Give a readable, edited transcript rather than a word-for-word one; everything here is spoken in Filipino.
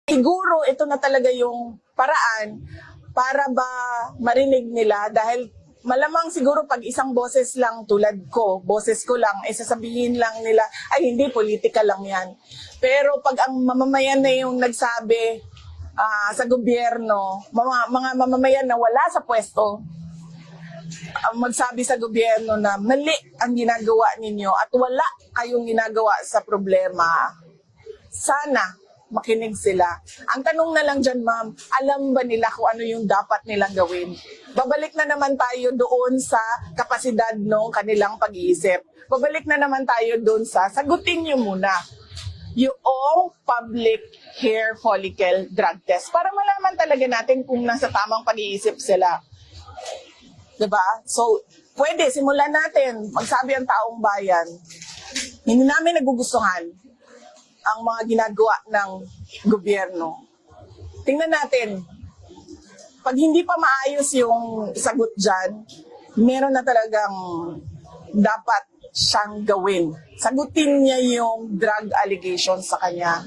Siguro ito na talaga yung paraan para ba marinig nila dahil malamang siguro pag isang boses lang tulad ko, boses ko lang, sasabihin lang nila, ay hindi, politika lang yan. Pero pag ang mamamayan na yung nagsabi sa gobyerno, mga mamamayan na wala sa pwesto, ang magsabi sa gobyerno na mali ang ginagawa ninyo at wala kayong ginagawa sa problema, sana makinig sila. Ang tanong na lang dyan, ma'am, alam ba nila kung ano yung dapat nilang gawin? Babalik na naman tayo doon sa kapasidad ng kanilang pag-iisip. Babalik na naman tayo doon sa sagutin nyo muna yung public hair follicle drug test para malaman talaga natin kung nasa tamang pag-iisip sila. Diba? So, pwede, simulan natin. Magsabi ang taong bayan. Hindi namin nagugustuhan ang mga ginagawa ng gobyerno. Tingnan natin, pag hindi pa maayos yung sagot dyan, meron na talagang dapat siyang gawin. Sagutin niya yung drug allegations sa kanya.